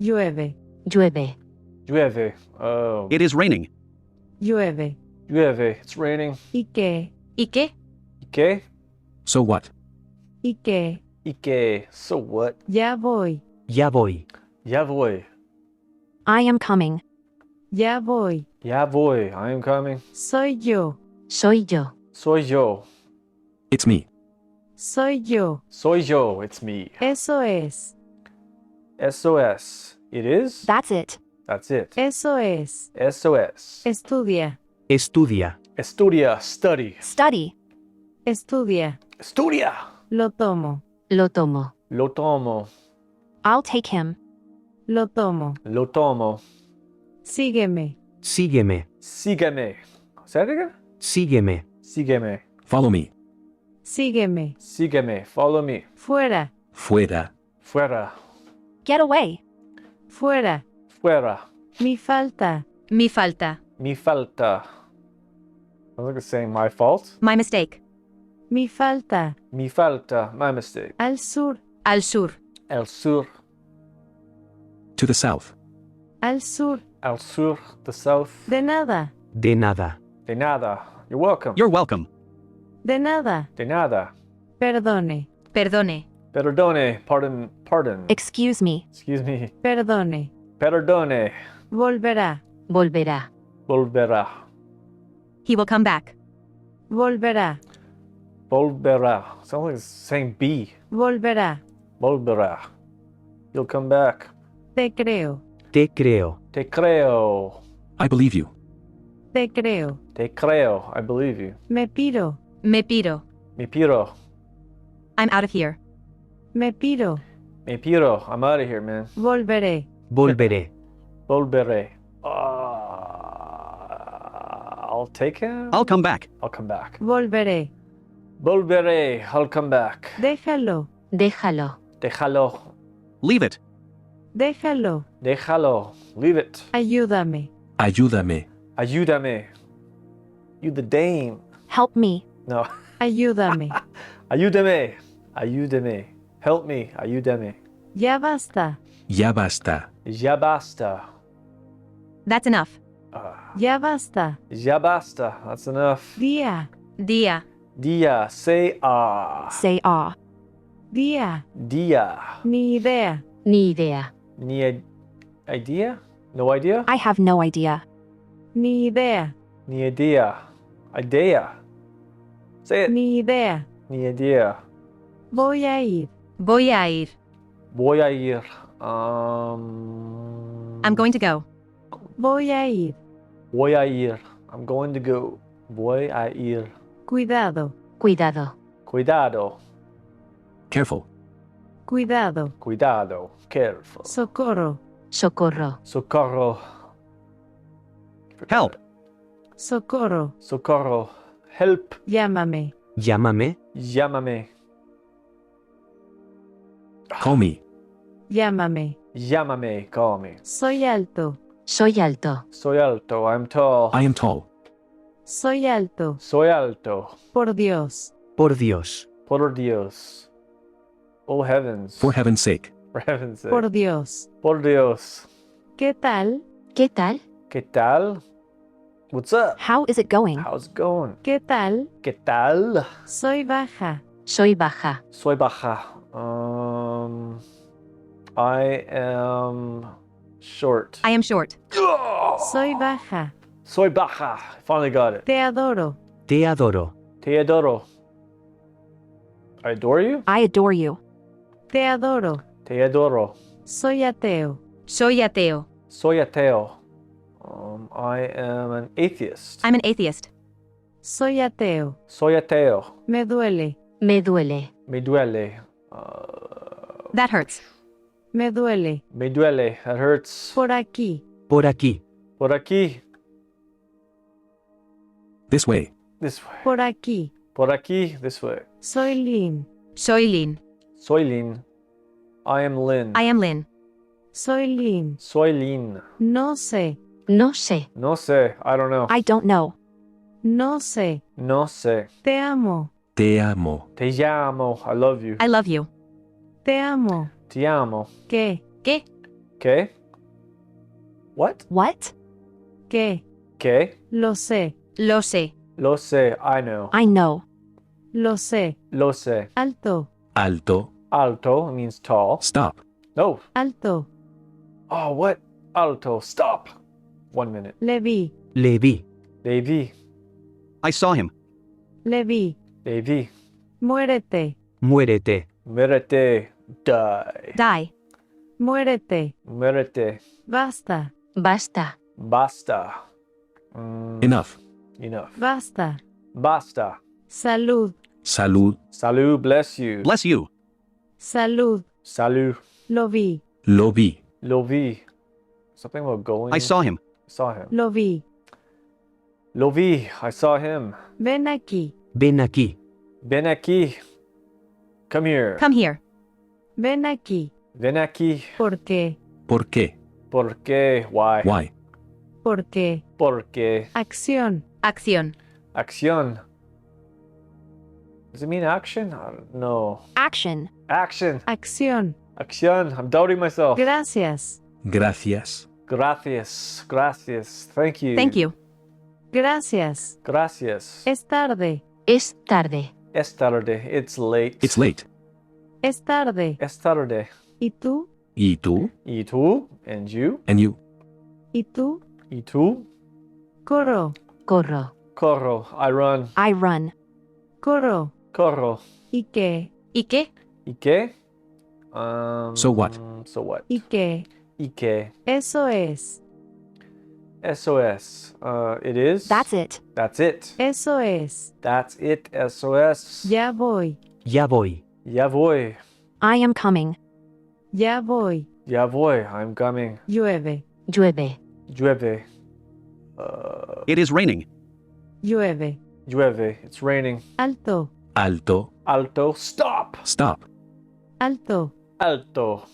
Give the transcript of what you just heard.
Llueve. Llueve. Llueve. Oh. It is raining. Llueve. Llueve. It's raining. ¿Y qué? ¿Y qué? ¿Y qué? So what? ¿Y qué? ¿Y qué? So what? Ya voy. Ya voy. Ya voy. I am coming. Ya voy. Ya voy. I am coming. Soy yo. Soy yo. Soy yo. It's me. Soy yo. Soy yo. It's me. Eso es. SOS. It is? That's it. That's it. Eso es. SOS. Estudia. Estudia. Estudia. Study. Study. Estudia. Estudia. Lo tomo. Lo tomo. Lo tomo. I'll take him. Lo tomo. Lo tomo. Sígueme. Sígueme. Sígueme. Say it again? Sígueme. Sígueme. Follow me. Sígueme. Sígueme. Follow me. Fuera. Fuera. Fuera. Get away. Fuera. Fuera. Mi falta. Mi falta. Mi falta. I was like saying my fault. My mistake. Mi falta. Mi falta. My mistake. Al sur. Al sur. El sur. To the south. Al sur. Al sur. The south. De nada. De nada. De nada. You're welcome. You're welcome. De nada. De nada. Perdone. Perdone. Perdone. Pardon. Pardon. Excuse me. Excuse me. Perdone. Perdone. Volverá. Volverá. Volverá. He will come back. Volverá. Volverá. Sounds like it's saying be. Volverá. Volverá. You'll come back. Te creo. Te creo. Te creo. I believe you. Te creo. Te creo. I believe you. Me piro. Me piro. Me piro. I'm out of here. Me piro. Me piro. I'm out of here, man. Volveré. Volveré. Volveré. I'll take him. I'll come back. I'll come back. Volveré. Volveré. I'll come back. Déjalo. Déjalo. Déjalo. Leave it. Déjalo. Déjalo. Leave it. Ayúdame. Ayúdame. Ayúdame. You the dame. Help me. No. Ayúdame. Ayúdame. Ayúdame. Help me. Ayúdame. Ya basta. Ya basta. Ya basta. That's enough. Ya basta. Ya basta. That's enough. Día. Dia. Dia. Say ah. Say ah. Día. Dia. Ni idea. Ni idea. Ni idea? No idea? I have no idea. Ni idea. Ni idea. Idea. Say it. Ni idea. Ni idea. Voy a ir. Voy a ir. Voy a ir. I'm going to go. Voy a ir. Voy a ir. I'm going to go. Voy a ir. Cuidado. Cuidado. Cuidado. Careful. Cuidado. Cuidado. Careful. Socorro. Socorro. Socorro. Help. Socorro. Socorro. Help. Llámame. Llámame. Llámame. Call me. Llámame. Llámame. Call me. Soy alto. Soy alto. Soy alto. I'm tall. I am tall. Soy alto. Soy alto. Por Dios. Por Dios. Por Dios. Oh heavens. For heaven's sake. For heaven's sake. Por Dios. Por Dios. ¿Qué tal? ¿Qué tal? ¿Qué tal? What's up? How is it going? How's it going? ¿Qué tal? ¿Qué tal? Soy baja. Soy baja. Soy baja. I am short. I am short. Soy baja. Soy baja. Finally got it. Te adoro. Te adoro. Te adoro. I adore you? I adore you. Te adoro. Te adoro. Soy ateo. Soy ateo. Soy ateo. I am an atheist. I'm an atheist. Soy ateo. Soy ateo. Me duele. Me duele. Me duele. That hurts. Me duele. Me duele. That hurts. Por aquí. Por aquí. Por aquí. This way. This way. Por aquí. Por aquí. This way. Soy Lynn. Soy Lynn. Soy Lynn. I am Lynn. I am Lynn. Soy Lynn. Soy Lynn. No sé. No sé. No sé. I don't know. I don't know. No sé. No sé. Te amo. Te amo. Te llamo. I love you. I love you. Te amo. Te amo. ¿Qué? ¿Qué? Okay. What? What? Que. Okay. Lo sé. Lo sé. Lo sé. I know. I know. Lo sé. Lo sé. Alto. Alto. Alto means tall. Stop. No. Alto. Oh, what? Alto. Stop. 1 minute. Le vi. Le vi. Le vi. I saw him. Le vi. Le vi. Muérete. Muérete. Muérete. Die. Die. Muérete. Muérete. Basta. Basta. Basta. Enough. Enough. Basta. Basta. Salud. Salud. Salud. Bless you. Bless you. Salud. Salud. Lo vi. Lo vi. Lo vi. Something about going. I saw him. Saw him. Lo vi. Lo vi. I saw him. Ven aquí. Ven aquí. Ven aquí. Come here. Come here. Ven aquí. Ven aquí. ¿Por qué? ¿Por qué? ¿Por qué? Why? Why? ¿Por qué? Porque. Acción. Acción. Acción. Does it mean action? No. Action. Action. Acción. Acción. I'm doubting myself. Gracias. Gracias. Gracias. Gracias. Thank you. Thank you. Gracias. Gracias. Es tarde. Es tarde. Es tarde. It's late. It's late. Es tarde. Es tarde. ¿Y tú? ¿Y tú? Y tú? And you? And you? ¿Y tú? Y tú? Corro. Corro. Corro. I run. I run. Corro. Corro. ¿Y qué? ¿Y qué? ¿Y qué? So what? So what? ¿Y qué? ¿Y qué? Eso es. SOS. It is? That's it. That's it. Eso es. That's it. SOS. Ya voy. Ya voy. Ya voy. I am coming. Ya voy. Ya voy. I'm coming. Llueve. Llueve. Llueve. It is raining. Llueve. Llueve. It's raining. Alto. Alto. Alto. Stop. Stop. Alto. Alto.